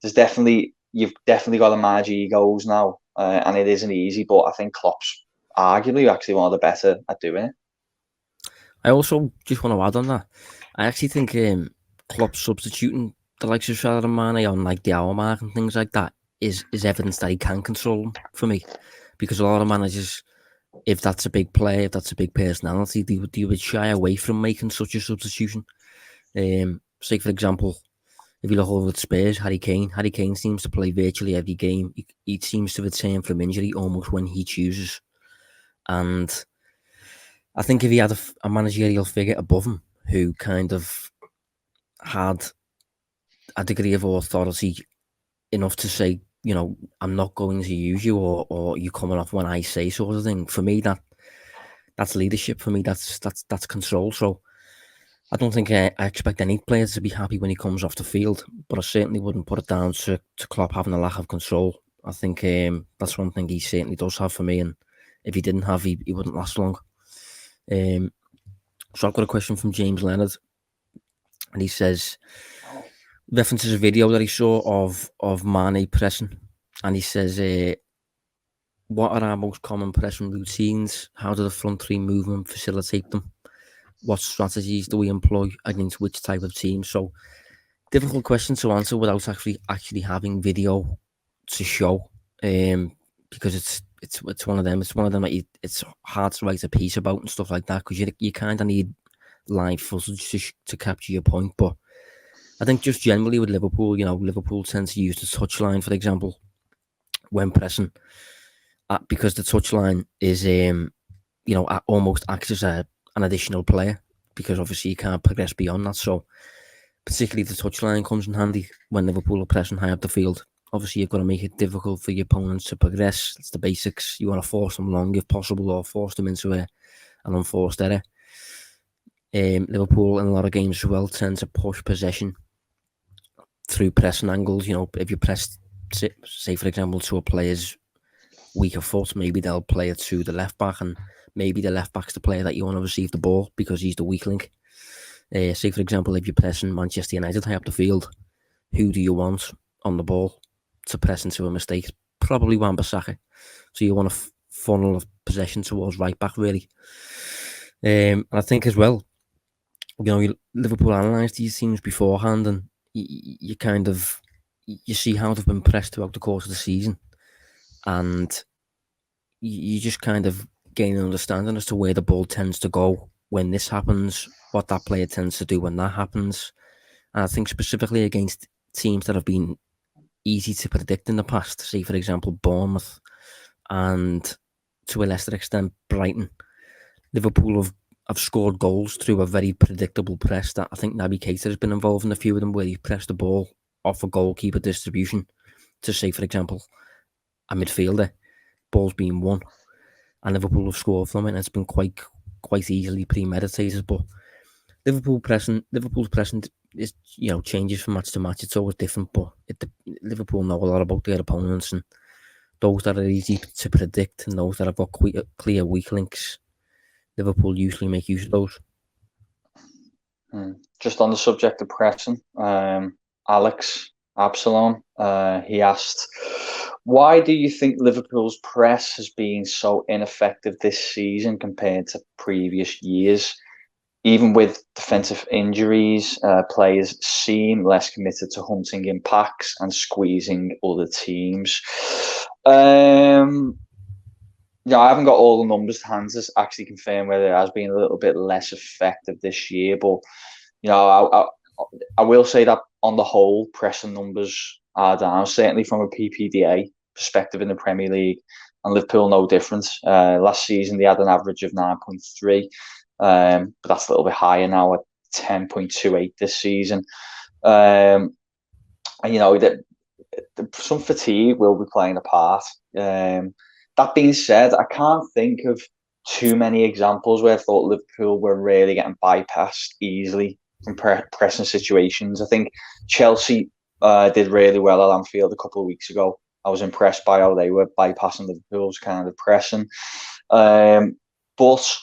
you've definitely got to manage egos now, and it isn't easy, but I think Klopp's arguably actually one of the better at doing it. I also just want to add on that. I actually think Klopp substituting the likes of Salah and Mane on like the hour mark and things like that is evidence that he can control them for me. Because a lot of managers, if that's a big player, if that's a big personality, they would shy away from making such a substitution. Say, for example, if you look over at Spurs, Harry Kane seems to play virtually every game. He seems to return from injury almost when he chooses. And I think if he had a managerial figure above him who kind of had a degree of authority enough to say, I'm not going to use you, or you coming off when I say, sort of thing. For me, that's leadership. For me, that's control. So I don't think I expect any players to be happy when he comes off the field, but I certainly wouldn't put it down to Klopp having a lack of control. I think that's one thing he certainly does have for me, and if he didn't have, he wouldn't last long. So I've got a question from James Leonard, and he says, references a video that he saw of Mane pressing, and he says, what are our most common pressing routines? How do the front three movement facilitate them? What strategies do we employ against which type of team? So difficult question to answer without actually having video to show, because it's one of them. It's one of them that it's hard to write a piece about and stuff like that, because you kind of need live footage to capture your point. But I think just generally with Liverpool, Liverpool tends to use the touchline, for example, when pressing, because the touchline is almost acts as an additional player, because obviously you can't progress beyond that. So particularly the touchline comes in handy when Liverpool are pressing high up the field. Obviously, you've got to make it difficult for your opponents to progress. It's the basics. You want to force them long if possible, or force them into an unforced error. Liverpool in a lot of games as well tend to push possession through pressing angles. If you press, say for example, to a player's weaker foot, maybe they'll play it to the left back, and maybe the left back's the player that you want to receive the ball because he's the weak link. Say for example, if you're pressing Manchester United high up the field, who do you want on the ball to press into a mistake? Probably Wan-Bissaka. So you want to funnel possession towards right back, really. And I think as well, Liverpool analysed these teams beforehand, and you kind of see how they've been pressed throughout the course of the season, and you just kind of gain an understanding as to where the ball tends to go when this happens, what that player tends to do when that happens. And I think specifically against teams that have been easy to predict in the past, say for example Bournemouth, and to a lesser extent Brighton, Liverpool have scored goals through a very predictable press. That I think Naby Keita has been involved in a few of them, where he pressed the ball off a goalkeeper distribution to, say for example, a midfielder. Ball's been won, and Liverpool have scored from it, and it's been quite easily premeditated. But Liverpool's pressing is, changes from match to match. It's always different, but Liverpool know a lot about their opponents, and those that are easy to predict and those that have got clear weak links, Liverpool usually make use of those. Just on the subject of pressing, Alex Absalom, he asked, why do you think Liverpool's press has been so ineffective this season compared to previous years? Even with defensive injuries, players seem less committed to hunting in packs and squeezing other teams. I haven't got all the numbers to hand to actually confirm whether it has been a little bit less effective this year, but I will say that on the whole, pressing numbers are down. Certainly from a PPDA perspective in the Premier League, and Liverpool no different. Last season they had an average of 9.3, but that's a little bit higher now at 10.28 this season. And that some fatigue will be playing a part. That being said, I can't think of too many examples where I thought Liverpool were really getting bypassed easily from pressing situations. I think Chelsea did really well at Anfield a couple of weeks ago. I was impressed by how they were bypassing Liverpool's kind of pressing. But,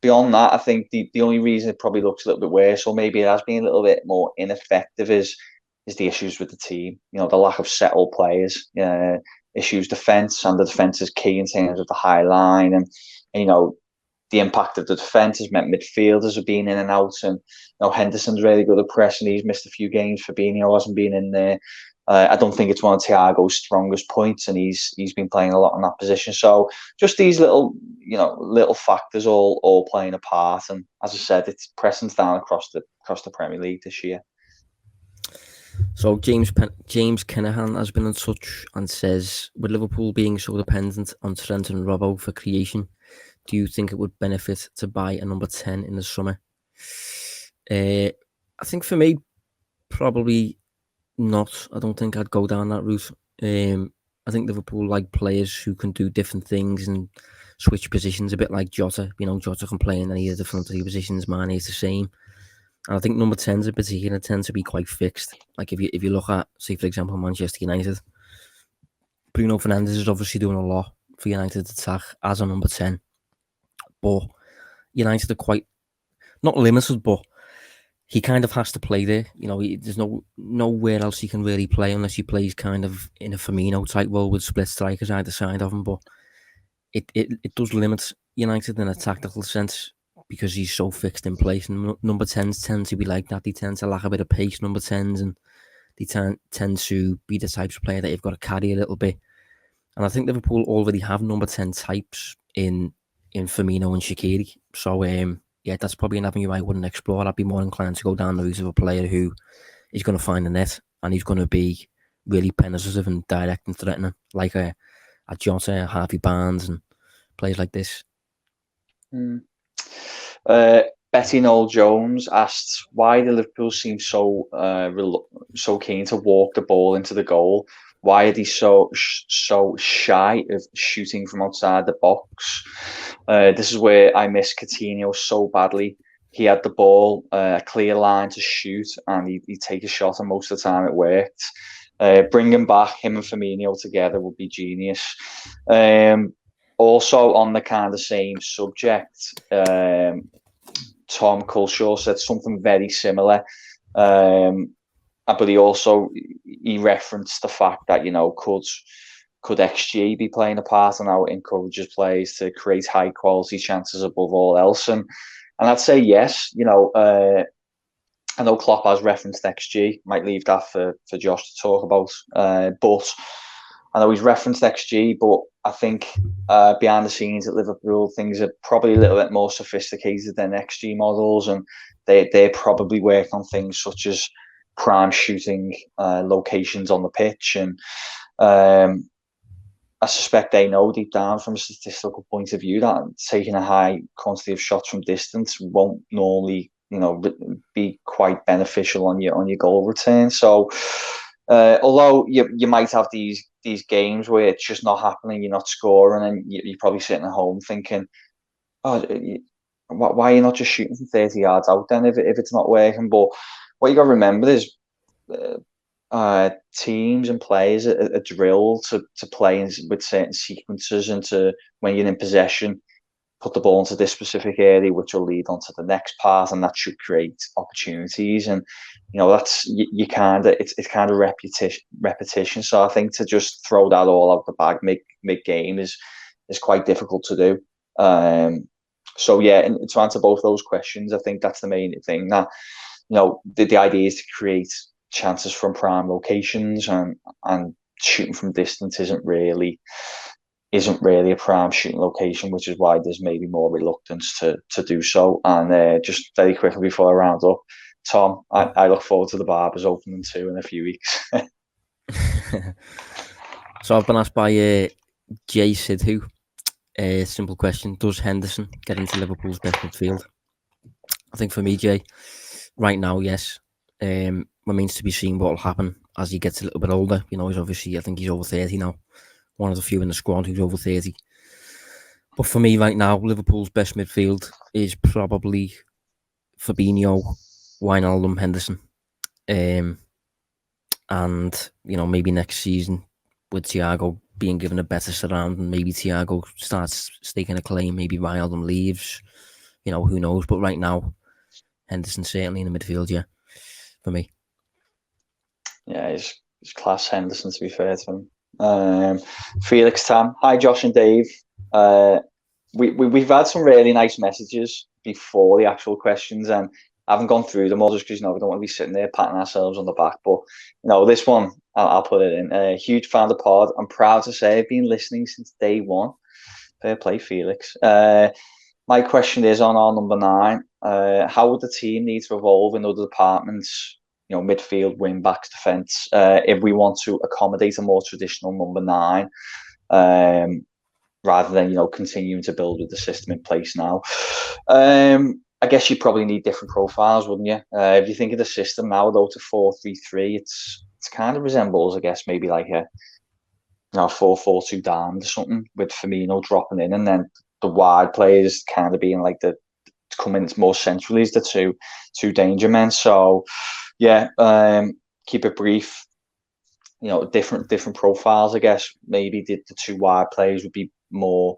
beyond that, I think the only reason it probably looks a little bit worse, or maybe it has been a little bit more ineffective, is the issues with the team. The lack of settled players, issues defence, and the defence is key in terms of the high line, and the impact of the defence has meant midfielders have been in and out, and Henderson's really good at pressing. He's missed a few games. Fabinho hasn't been in there. I don't think it's one of Thiago's strongest points, and he's been playing a lot in that position. So just these little factors all playing a part. And as I said, it's pressing's down across the Premier League this year. So James Kinahan has been in touch and says, with Liverpool being so dependent on Trent and Robbo for creation, do you think it would benefit to buy a number 10 in the summer? I think for me, probably not. I don't think I'd go down that route. I think Liverpool like players who can do different things and switch positions, a bit like Jota. Jota can play in any of the front three positions. Mane is the same. And I think number 10s in particular tend to be quite fixed. Like if you look at, say, for example, Manchester United, Bruno Fernandes is obviously doing a lot for United's attack as a number 10. But United are quite, not limited, but he kind of has to play there. There's nowhere else he can really play unless he plays kind of in a Firmino type role with split strikers either side of him. But it does limit United in a tactical sense because he's so fixed in place. And number 10s tend to be like that. They tend to lack a bit of pace, number 10s, and they tend to be the types of player that you've got to carry a little bit. And I think Liverpool already have number 10 types in Firmino and Shaqiri. So, that's probably an avenue I wouldn't explore. I'd be more inclined to go down the route of a player who is going to find the net and he's going to be really penetrative and direct and threatening, like a Jota, Harvey Barnes, and players like this. Betty Noel Jones asked, why do Liverpool seem so keen to walk the ball into the goal? Why are they so shy of shooting from outside the box? This is where I miss Coutinho so badly. He had the ball, a clear line to shoot, and he'd take a shot, and most of the time it worked. Bringing back him and Firmino together would be genius. Also, on the kind of same subject, Tom Culshaw said something very similar. But he referenced the fact that, could XG be playing a part in how it encourages players to create high quality chances above all else? And I'd say yes. I know Klopp has referenced XG. Might leave that for Josh to talk about. But I know he's referenced XG, but I think behind the scenes at Liverpool, things are probably a little bit more sophisticated than XG models, and they probably work on things such as prime shooting locations on the pitch, and I suspect they know deep down from a statistical point of view that taking a high quantity of shots from distance won't normally, be quite beneficial on your goal return. So although you might have these games where it's just not happening, you're not scoring, and you're probably sitting at home thinking, why are you not just shooting from 30 yards out then if it's not working? But what you got to remember is teams and players are drilled to play with certain sequences, and to, when you're in possession, put the ball into this specific area, which will lead on to the next part, and that should create opportunities. And that's it's kind of repetition. So I think to just throw that all out the bag mid game is quite difficult to do. So yeah, and to answer both those questions, I think that's the main thing. That the idea is to create chances from prime locations, and shooting from distance isn't really a prime shooting location, which is why there's maybe more reluctance to do so. And just very quickly before I round up, Tom, I look forward to the Barbers opening too in a few weeks. So I've been asked by Jay Sidhu, simple question: does Henderson get into Liverpool's best midfield? I think for me, Jay, right now, yes. Remains to be seen what will happen as he gets a little bit older. You know, he's obviously, I think he's over 30 now. One of the few in the squad who's over 30. But for me, right now, Liverpool's best midfield is probably Fabinho, Wijnaldum, Henderson. And, you know, maybe next season with Thiago being given a better surrounding, maybe Thiago starts staking a claim, maybe Wijnaldum leaves. You know, who knows? But right now, Henderson certainly in the midfield, yeah, for me. Yeah, he's class, Henderson, to be fair to him. Felix Tam. Hi, Josh and Dave. We've had some really nice messages before the actual questions, and I haven't gone through them all just because, you know, we don't want to be sitting there patting ourselves on the back. But, you know, this one, I'll put it in. Huge fan of the pod. I'm proud to say I've been listening since day one. Fair play, Felix. My question is on our number 9. How would the team need to evolve in other departments, you know, midfield, wing backs, defence, if we want to accommodate a more traditional number 9, rather than, you know, continuing to build with the system in place now? I guess you probably need different profiles, wouldn't you? If you think of the system now, though, to 4-3-3, it's kind of resembles, I guess, maybe like a 4-4-2 down or something, with Firmino dropping in, and then the wide players kind of being like coming more centrally as the two danger men. So yeah, keep it brief. You know, different profiles, I guess. Maybe the 2 wide players would be more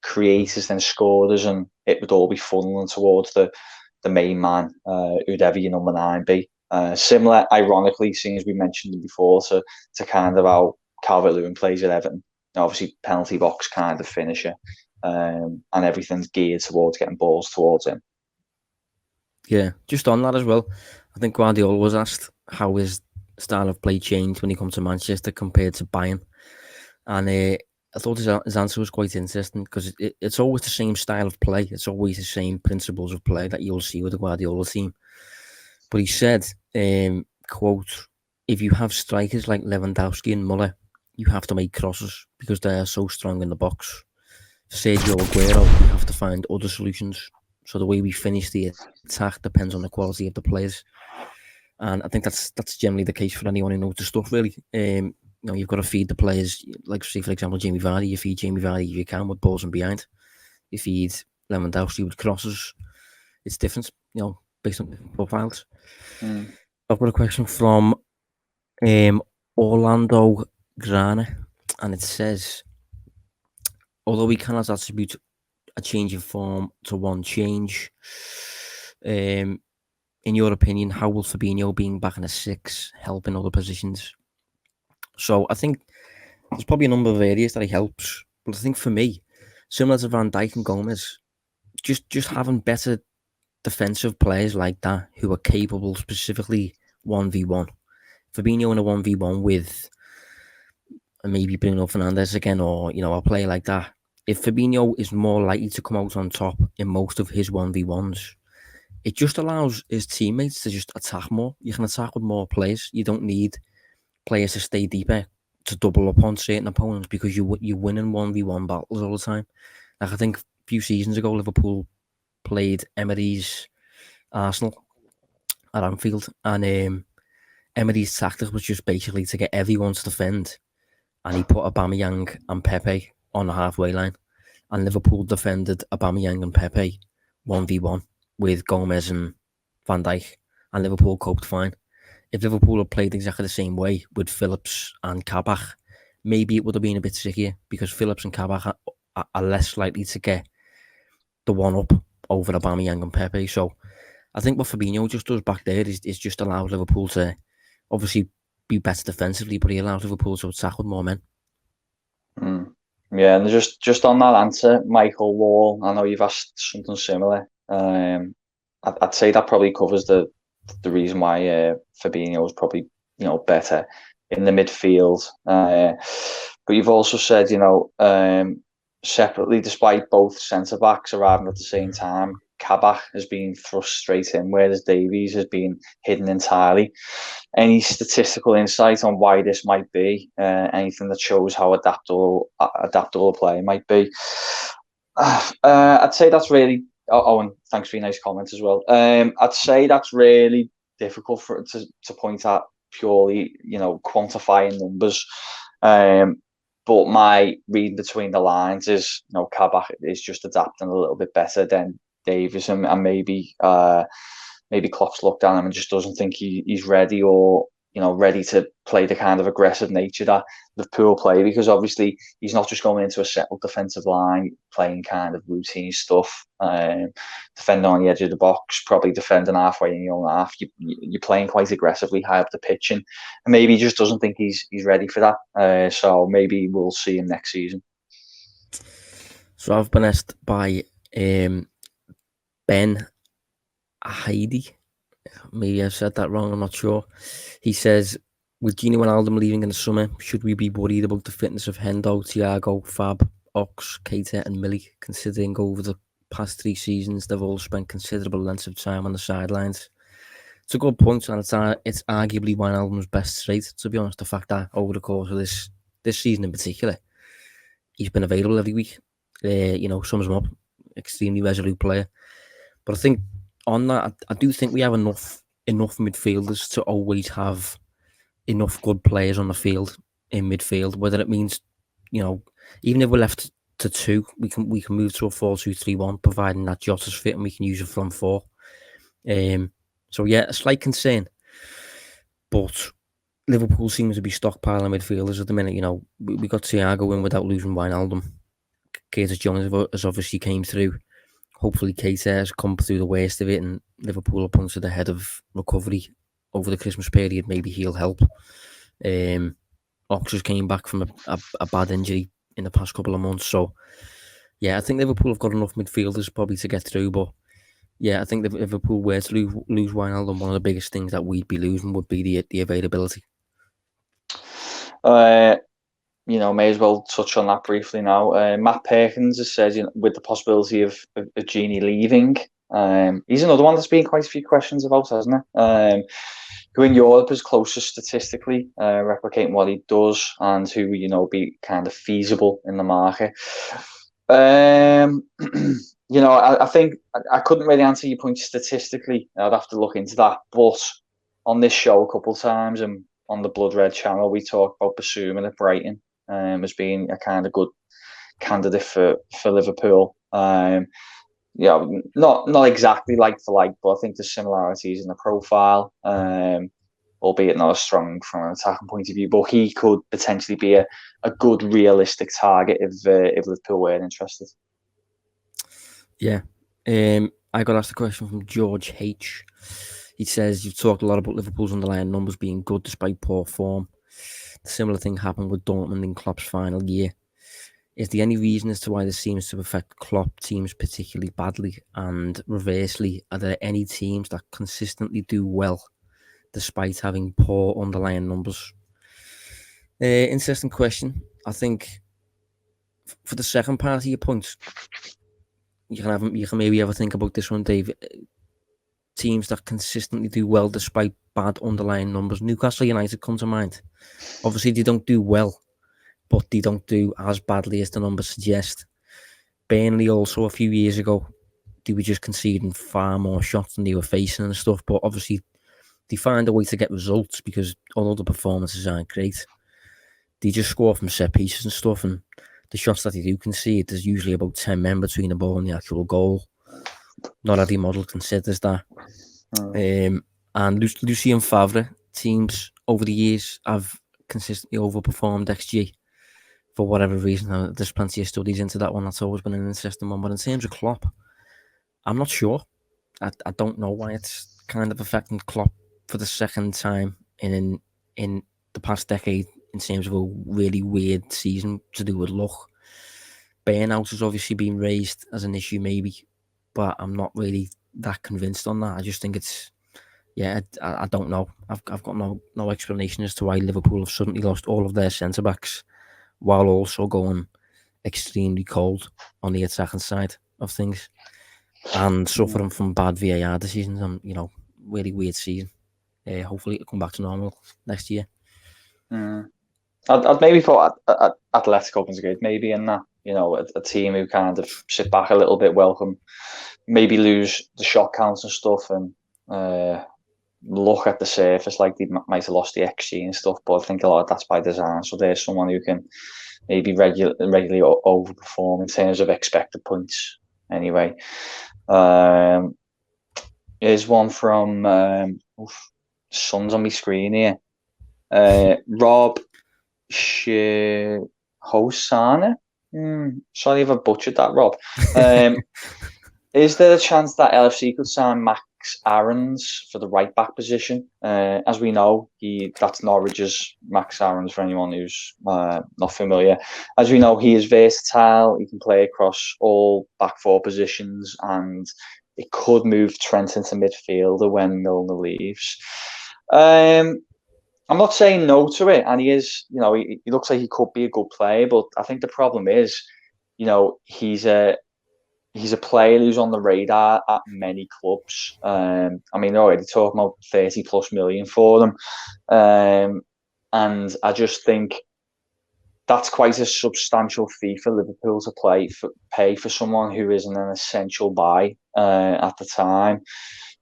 creators than scorers, and it would all be funneling towards the main man, whoever your number 9 be. Similar, ironically, seeing as we mentioned them before, to kind of how Calvert-Lewin plays at Everton. Obviously, penalty box kind of finisher, and everything's geared towards getting balls towards him. Yeah, just on that as well, I think Guardiola was asked how his style of play changed when he comes to Manchester compared to Bayern, and I thought his answer was quite interesting, because it's always the same style of play. It's always the same principles of play that you'll see with the Guardiola team. But he said, quote, if you have strikers like Lewandowski and Muller, you have to make crosses because they are so strong in the box. Sergio Aguero, you have to find other solutions. So the way we finish the attack depends on the quality of the players. And I think that's generally the case for anyone who knows the stuff, really. You know, you've got to feed the players, like, say, for example, Jamie Vardy. You feed Jamie Vardy if you can with balls and behind. You feed Lewandowski with crosses. It's different, you know, based on different profiles. I've got a question from Orlando Grana, and it says, although we cannot attribute a change in form to one change, in your opinion, how will Fabinho being back in a 6 help in other positions? So I think there's probably a number of areas that he helps, but I think for me, similar to Van Dijk and Gomez, just having better defensive players like that who are capable, specifically 1v1. Fabinho in a 1v1 with maybe Bruno Fernandes again, or, you know, a player like that. If Fabinho is more likely to come out on top in most of his 1v1s, it just allows his teammates to just attack more. You can attack with more players. You don't need players to stay deeper to double up on certain opponents, because you win in 1v1 battles all the time. Like, I think a few seasons ago, Liverpool played Emery's Arsenal at Anfield, and Emery's tactic was just basically to get everyone to defend, and he put Aubameyang and Pepe on the halfway line, and Liverpool defended Aubameyang and Pepe 1v1 with Gomez and Van Dijk, and Liverpool coped fine. If Liverpool had played exactly the same way with Phillips and Kabak, maybe it would have been a bit trickier, because Phillips and Kabak are less likely to get the one-up over Aubameyang and Pepe. So I think what Fabinho just does back there is just allow Liverpool to obviously be better defensively, but he allows Liverpool to attack with more men. Yeah, and just on that answer, Michael Wall, I know you've asked something similar. I'd say that probably covers the reason why Fabinho is probably, you know, better in the midfield. But you've also said, you know, separately, despite both centre backs arriving at the same time, Kabak has been thrust straight in, whereas Davies has been hidden entirely. Any statistical insight on why this might be? Anything that shows how adaptable a player might be? I'd say that's really. And thanks for your nice comment as well. I'd say that's really difficult to point at purely, quantifying numbers. But my reading between the lines is, Kabak is just adapting a little bit better than Davies, and maybe Klopp's looked at him and just doesn't think he's ready, or ready to play the kind of aggressive nature that Liverpool play, because obviously he's not just going into a settled defensive line playing kind of routine stuff, defending on the edge of the box, probably defending halfway in your own half. You're playing quite aggressively high up the pitch, and maybe he just doesn't think he's ready for that. So maybe we'll see him next season. So I've been asked by Ben Heidi. Maybe I've said that wrong, I'm not sure. He says, with Gini Wijnaldum leaving in the summer, should we be worried about the fitness of Hendo, Thiago, Fab, Ox, Keita and Millie, considering over the past 3 seasons they've all spent considerable lengths of time on the sidelines? It's a good point, and it's arguably Wijnaldum's best trait, to be honest, the fact that over the course of this season in particular, he's been available every week. Sums him up, extremely resolute player. But I think on that, I do think we have enough midfielders to always have enough good players on the field in midfield. Whether it means, even if we're left to 2, we can move to a 4-2-3-1, providing that Jota's fit and we can use a front 4. So yeah, a slight concern, but Liverpool seems to be stockpiling midfielders at the minute. We got Thiago in without losing Wijnaldum. Curtis Jones has obviously came through. Hopefully Keita has come through the worst of it, and Liverpool are punted ahead of recovery over the Christmas period. Maybe he'll help. Ox has came back from a bad injury in the past couple of months. So, yeah, I think Liverpool have got enough midfielders probably to get through. But, yeah, I think if Liverpool were to lose Wijnaldum, one of the biggest things that we'd be losing would be the availability. May as well touch on that briefly now. Matt Perkins has said, with the possibility of Gini leaving, he's another one there's been quite a few questions about, hasn't it? Who in Europe is closest statistically, replicating what he does, and who be kind of feasible in the market. I think I couldn't really answer your point statistically. I'd have to look into that. But on this show a couple of times, and on the Blood Red channel, we talked about Basuma at Brighton as being a kind of good candidate for Liverpool. Not exactly like for like, but I think there's similarities in the profile, albeit not as strong from an attacking point of view. But he could potentially be a good, realistic target if Liverpool were interested. Yeah. I got asked a question from George H. He says, you've talked a lot about Liverpool's underlying numbers being good despite poor form. The similar thing happened with Dortmund in Klopp's final year. Is there any reason as to why this seems to affect Klopp teams particularly badly? And reversely, are there any teams that consistently do well despite having poor underlying numbers? Interesting question. I think for the second part of your point, you can maybe have a think about this one, Dave. Teams that consistently do well despite bad underlying numbers. Newcastle United come to mind. Obviously, they don't do well, but they don't do as badly as the numbers suggest. Burnley also, a few years ago, they were just conceding far more shots than they were facing and stuff, but obviously they find a way to get results because although the performances aren't great, they just score from set pieces and stuff, and the shots that they do concede, there's usually about 10 men between the ball and the actual goal. Not every model considers that. And Lucien Favre teams over the years have consistently overperformed XG for whatever reason. There's plenty of studies into that one. That's always been an interesting one. But in terms of Klopp, I'm not sure. I don't know why it's kind of affecting Klopp for the second time in the past decade in terms of a really weird season to do with luck. Burnout has obviously been raised as an issue maybe, but I'm not really that convinced on that. I just think it's, I don't know. I've got no explanation as to why Liverpool have suddenly lost all of their centre-backs while also going extremely cold on the attacking side of things. and suffering from bad VAR decisions and, really weird season. Hopefully it'll come back to normal next year. I'd maybe thought Atletico was good, maybe in that, a team who kind of sit back a little bit, welcome, maybe lose the shot counts and stuff, and look at the surface like they might have lost the XG and stuff, but I think a lot of that's by design. So there's someone who can maybe regularly overperform in terms of expected points. Anyway, here's one from son's on my screen here. Rob Hosana. Sorry if I butchered that, Rob. Is there a chance that LFC could sign Max Aarons for the right back position? As we know, that's Norwich's Max Aarons, for anyone who's not familiar. As we know, he is versatile. He can play across all back four positions, and it could move Trent into midfielder when Milner leaves. I'm not saying no to it, and he is, he looks like he could be a good player, but I think the problem is, he's a player who's on the radar at many clubs. I mean, already talking about 30 plus million for them. And I just think that's quite a substantial fee for Liverpool to pay for someone who isn't an essential buy at the time.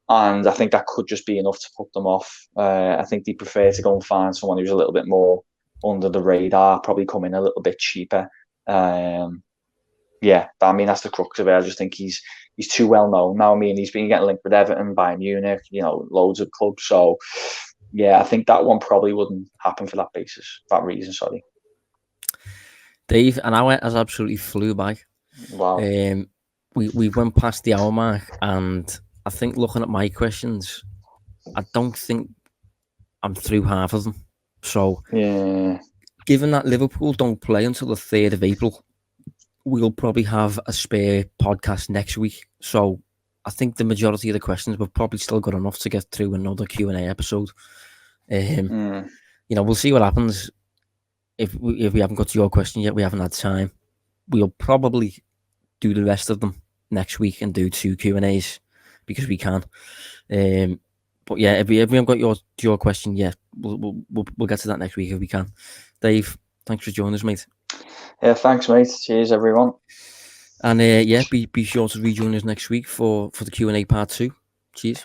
And I think that could just be enough to put them off. I think they prefer to go and find someone who's a little bit more under the radar, probably come in a little bit cheaper. Yeah, but I mean, that's the crux of it. I just think he's too well known now. I mean, he's been getting linked with Everton, Bayern Munich, loads of clubs. So, yeah, I think that one probably wouldn't happen for that reason, sorry. Dave, an hour has absolutely flew by. Wow. We went past the hour mark, and I think looking at my questions, I don't think I'm through half of them. So, yeah, given that Liverpool don't play until the 3rd of April, we'll probably have a spare podcast next week. So I think the majority of the questions we've probably still got enough to get through another Q&A episode. We'll see what happens. If we haven't got to your question yet, we haven't had time. We'll probably do the rest of them next week and do 2 Q&As because we can. But yeah, if we haven't got your question yet, we'll get to that next week if we can. Dave, thanks for joining us, mate. Yeah, thanks, mate. Cheers, everyone. And be sure to rejoin us next week for the Q&A part 2. Cheers.